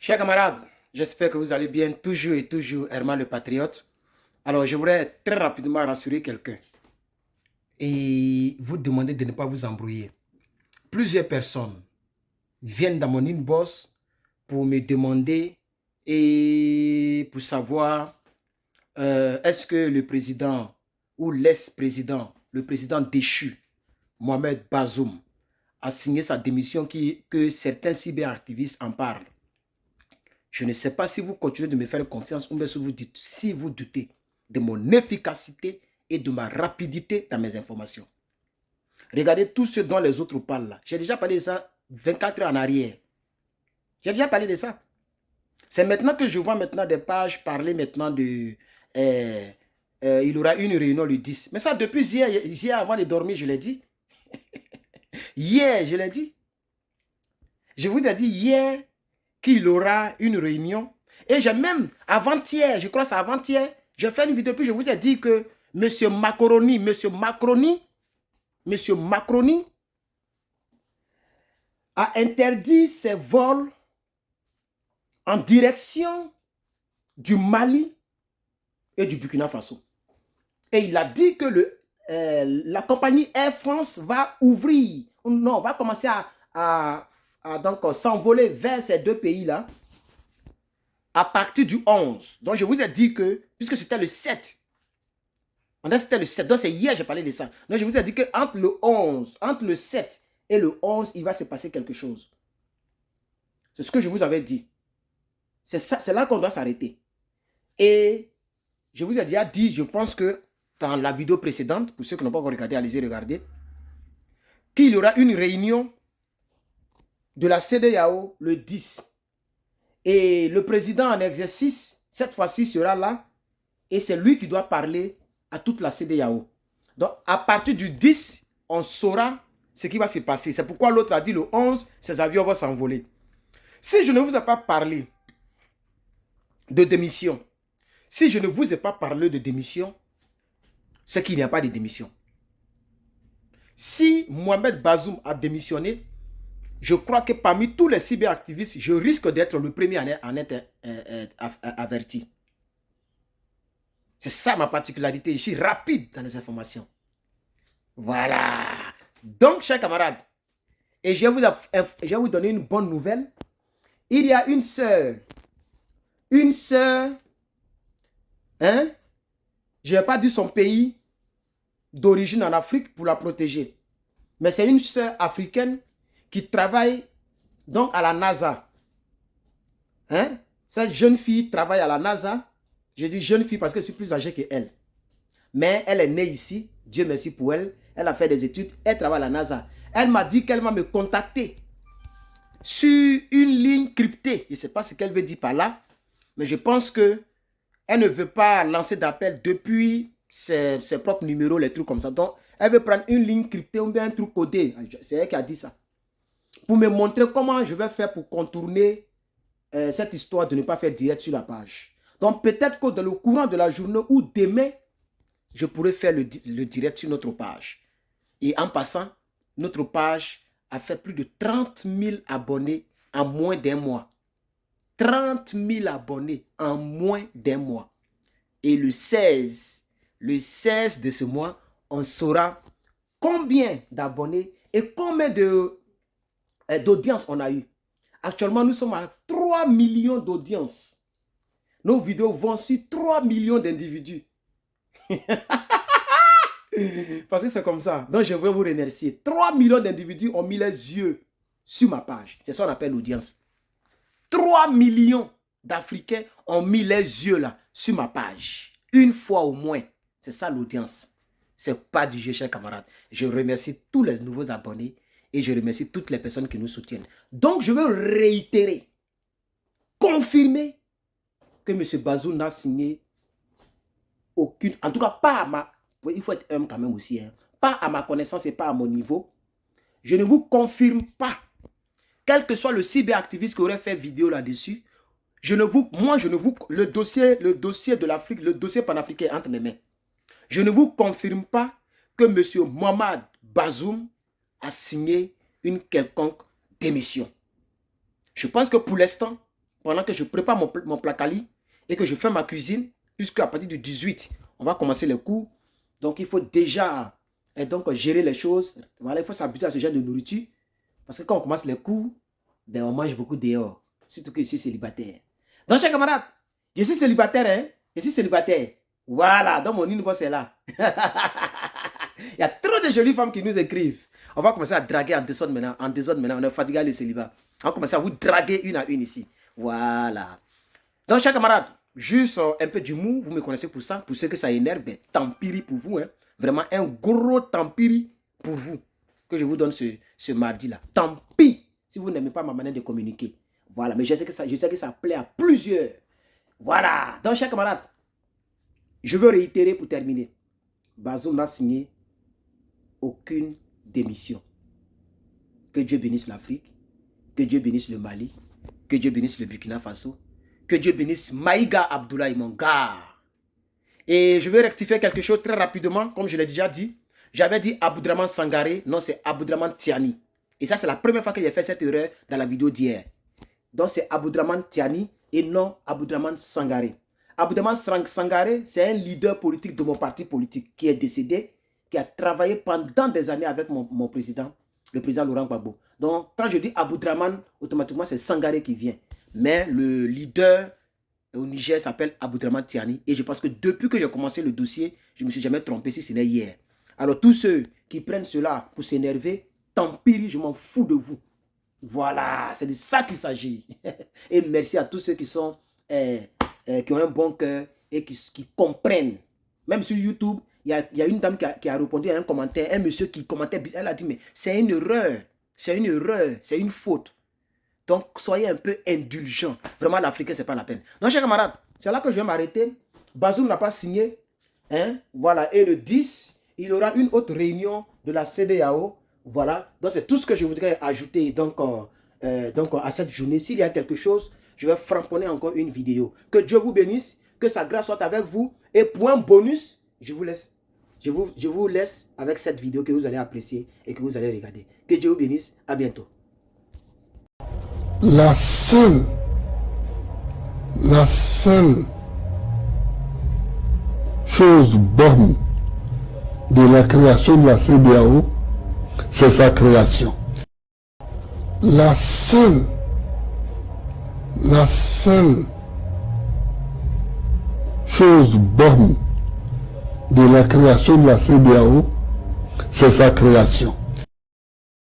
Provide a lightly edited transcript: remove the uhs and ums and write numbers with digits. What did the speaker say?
Chers camarades, j'espère que vous allez bien, toujours et toujours, Herman le Patriote. Alors, je voudrais très rapidement rassurer quelqu'un et vous demander de ne pas vous embrouiller. Plusieurs personnes viennent dans mon inbox pour me demander et pour savoir est-ce que le président ou l'ex-président, le président déchu, Mohamed Bazoum, a signé sa démission que certains cyberactivistes en parlent. Je ne sais pas si vous continuez de me faire confiance ou bien si vous doutez de mon efficacité et de ma rapidité dans mes informations. Regardez tout ce dont les autres parlent là. J'ai déjà parlé de ça 24 heures en arrière. J'ai déjà parlé de ça. C'est maintenant que je vois maintenant des pages parler maintenant de... il y aura une réunion le 10. Mais ça, depuis hier avant de dormir, je l'ai dit. Hier, je l'ai dit. Je vous ai dit hier qu'il y aura une réunion. Et j'ai même, avant-hier, je crois que c'est avant-hier, j'ai fait une vidéo, puis je vous ai dit que M. Macroni a interdit ses vols en direction du Mali et du Burkina Faso. Et il a dit que la compagnie Air France va ouvrir, non, va commencer à s'envoler vers ces deux pays-là à partir du 11. Donc, je vous ai dit que, puisque c'était le 7, c'était le 7, donc c'est hier que j'ai parlé de ça. Donc, je vous ai dit qu'entre le 11, entre le 7 et le 11, il va se passer quelque chose. C'est ce que je vous avais dit. C'est là qu'on doit s'arrêter. Et je vous ai déjà dit, je pense que dans la vidéo précédente, pour ceux qui n'ont pas encore regardé, allez-y regarder, qu'il y aura une réunion de la CEDEAO le 10. Et le président en exercice, cette fois-ci, sera là. Et c'est lui qui doit parler à toute la CEDEAO. Donc, à partir du 10, on saura ce qui va se passer. C'est pourquoi l'autre a dit le 11, ces avions vont s'envoler. Si je ne vous ai pas parlé de démission, si je ne vous ai pas parlé de démission, c'est qu'il n'y a pas de démission. Si Mohamed Bazoum a démissionné, je crois que parmi tous les cyberactivistes, je risque d'être le premier à en être averti. C'est ça ma particularité. Je suis rapide dans les informations. Voilà. Donc, chers camarades, et je vais vous donner une bonne nouvelle. Il y a une sœur, hein, je ne vais pas dire son pays d'origine en Afrique pour la protéger. Mais c'est une sœur africaine qui travaille donc à la NASA. Hein? Cette jeune fille travaille à la NASA. Je dis jeune fille parce que je suis plus âgée qu'elle. Mais elle est née ici. Dieu merci pour elle. Elle a fait des études. Elle travaille à la NASA. Elle m'a dit qu'elle va me contacter sur une ligne cryptée. Je ne sais pas ce qu'elle veut dire par là. Mais je pense qu'elle ne veut pas lancer d'appel depuis ses propres numéros, les trucs comme ça. Donc, elle veut prendre une ligne cryptée ou bien un truc codé. C'est elle qui a dit ça. Pour me montrer comment je vais faire pour contourner cette histoire de ne pas faire direct sur la page. Donc, peut-être que dans le courant de la journée ou demain, je pourrais faire le direct sur notre page. Et en passant, notre page a fait plus de 30 000 abonnés en moins d'un mois. 30 000 abonnés en moins d'un mois. Et le 16 de ce mois, on saura combien d'abonnés et combien d'audience on a eu. Actuellement, nous sommes à 3 millions d'audience. Nos vidéos vont sur 3 millions d'individus. Parce que c'est comme ça. Donc, je veux vous remercier. 3 millions d'individus ont mis les yeux sur ma page. C'est ça qu'on appelle l'audience. 3 millions d'Africains ont mis les yeux là sur ma page. Une fois au moins. C'est ça l'audience. C'est pas du jeu, chers camarades. Je remercie tous les nouveaux abonnés et je remercie toutes les personnes qui nous soutiennent. Donc, je veux réitérer, confirmer que M. Bazoum n'a signé aucune, en tout cas pas à ma, il faut être humble quand même aussi, hein, pas à ma connaissance et pas à mon niveau. Je ne vous confirme pas, quel que soit le cyberactiviste qui aurait fait vidéo là-dessus, le dossier de l'Afrique, le dossier panafricain entre mes mains. Je ne vous confirme pas que M. Mohamed Bazoum a signé une quelconque démission. Je pense que pour l'instant, pendant que je prépare mon placali et que je fais ma cuisine, puisque à partir du 18, on va commencer les cours. Donc, il faut déjà gérer les choses. Voilà, il faut s'habituer à ce genre de nourriture. Parce que quand on commence les cours, ben, on mange beaucoup dehors. Surtout que je suis célibataire. Donc, chers camarades, je suis célibataire, hein? Je suis célibataire. Voilà, donc mon inbox est là. Il y a trop de jolies femmes qui nous écrivent. On va commencer à draguer en désordre maintenant. En désordre maintenant, on est fatigué le célibat. On va commencer à vous draguer une à une ici. Voilà. Donc, chers camarades, juste un peu d'humour, vous me connaissez pour ça. Pour ceux que ça énerve, ben, tant pis pour vous. Hein. Vraiment un gros tant pis pour vous que je vous donne ce mardi-là. Tant pis si vous n'aimez pas ma manière de communiquer. Voilà, mais je sais que ça plaît à plusieurs. Voilà. Donc, chers camarades, je veux réitérer pour terminer. Bazoum n'a signé aucune démission. Que Dieu bénisse l'Afrique, que Dieu bénisse le Mali, que Dieu bénisse le Burkina Faso, que Dieu bénisse Maïga Abdoulaye, mon gars. Et je vais rectifier quelque chose très rapidement, comme je l'ai déjà dit. J'avais dit Aboudraman Sangaré, non c'est Aboudraman Tiani. Et ça c'est la première fois que j'ai fait cette erreur dans la vidéo d'hier. Donc c'est Aboudraman Tiani et non Aboudraman Sangaré. Aboudraman Sangaré, c'est un leader politique de mon parti politique qui est décédé, qui a travaillé pendant des années avec mon président, le président Laurent Gbagbo. Donc, quand je dis Aboudraman, automatiquement, c'est Sangaré qui vient. Mais le leader au Niger s'appelle Aboudraman Tiani. Et je pense que depuis que j'ai commencé le dossier, je ne me suis jamais trompé si ce n'est hier. Alors, tous ceux qui prennent cela pour s'énerver, tant pis, je m'en fous de vous. Voilà, c'est de ça qu'il s'agit. Et merci à tous ceux qui sont... qui ont un bon cœur et qui comprennent. Même sur YouTube, il y a une dame qui a répondu à un commentaire, un monsieur qui commentait, elle a dit, mais c'est une erreur, c'est une faute. Donc, soyez un peu indulgents. Vraiment, l'Africain, ce n'est pas la peine. Donc, chers camarades, c'est là que je vais m'arrêter. Bazoum n'a pas signé. Hein? Voilà, et le 10, il y aura une autre réunion de la CEDEAO. Voilà, donc c'est tout ce que je voudrais ajouter à cette journée. S'il y a quelque chose, je vais framponner encore une vidéo. Que Dieu vous bénisse, que sa grâce soit avec vous. Et pour un bonus, je vous laisse avec cette vidéo que vous allez apprécier et que vous allez regarder. Que Dieu vous bénisse. À bientôt. La seule chose bonne de la création de la CEDEAO, c'est sa création. La seule chose bonne de la création de la CEDEAO, c'est sa création.